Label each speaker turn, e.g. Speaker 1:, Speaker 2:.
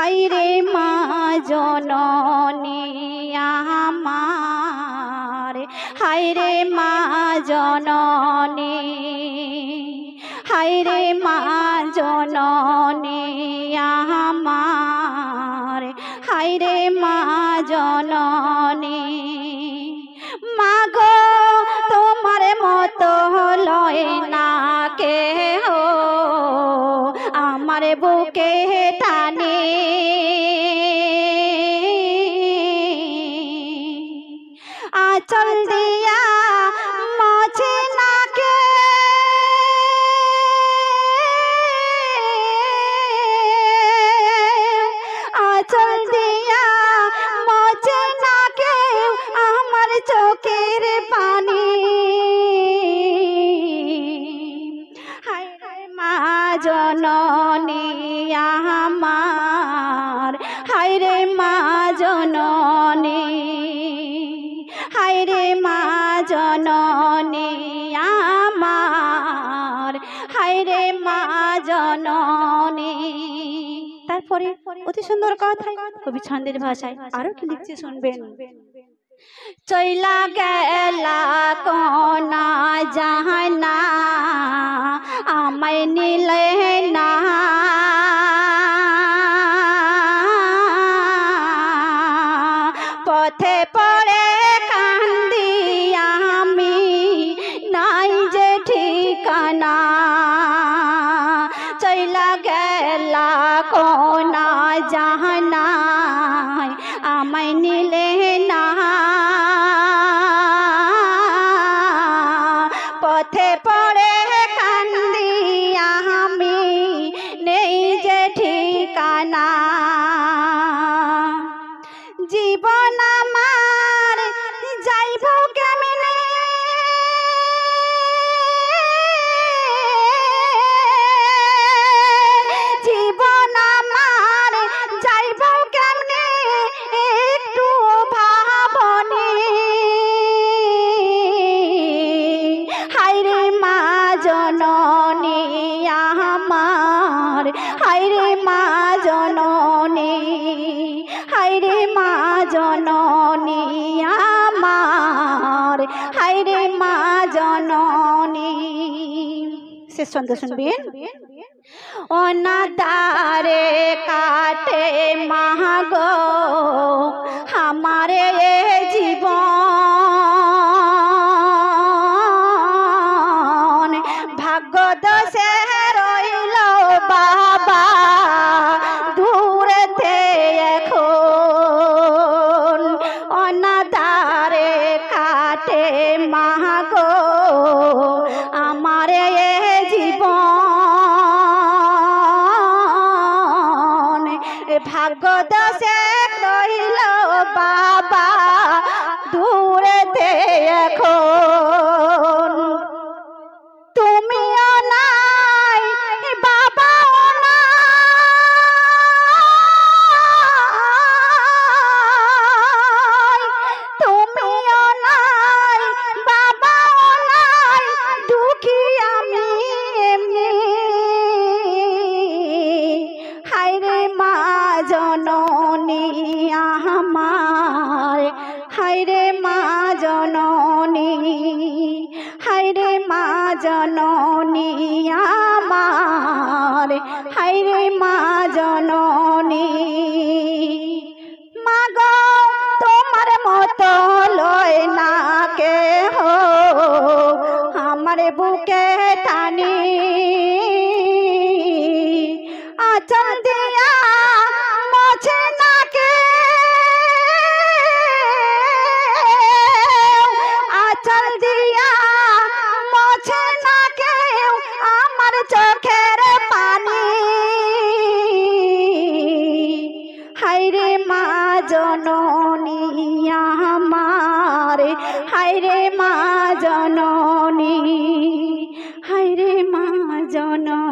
Speaker 1: হায়রে মা জননী আমার, হায়রে মা জননী, হায়রে মা জননী আমার, হায়রে মা জননী। মাগো তোমার মতো লয় না কেহ আমার বুকে টানে, আঁচল দিয়া মোছে না কে, আঁচল দিয়া মোছে না কেউ আমার চোখের পানি। হায়রে মা জননী আমার, হায়রে মা জননী, হায়রে মা জননী আমার, হায়রে মা জননী। তারপরে অতি সুন্দর কথা কবি ছন্দের ভাষায় আরো কি লিখছে শুনবেন। চইলা গেলা কোনা জাহানা আমায় নিলে না, পথে পড়ে কান্দি আমি নাই যে ঠিকানা। চইলা গেলা কোনা জাহানা আমায় নিলে না, পথে পড়ে কান্দি আমি নেই যে ঠিকানা। জীবন আমার যাইব কেমনে, জীবন আমার যাইব কেমনে একটু ভাবনি। হায়রে মা জননী আমার, হায়রে মা জননী, হায়রে মা জননী আমার, হায়রে মা জননী। শেষ ছন্দ শুনবেন। অনাদারে কাটে মাগো আমারে জীবন, ভাগ্য দোষে রইল বাবা দূরেতে এখন। অনাদারে কাটে মাগো আমারে জীবন, ভাগ্য দোষে রইল বাবা দূরেতে এখন। তুমিও নাই বাবাও নাই, তুমিও নাই বাবাও নাই, দুঃখী আমি এমনি। হায়রে মা জননী আমার, হায়রে মা জননী, হায়রে মা জননী আমার, হায়রে মা জননী। মাগো তোমার মতো লয় না কেহ আমার বুকে টানি, আঁচল দিয়া মোছে না কে, আঁচল দিয়া মোছে না কেউ আমার চোখের পানি। হায়রে মা জননী আমার, হায়রে মা জননী, হায়রে মা জননী।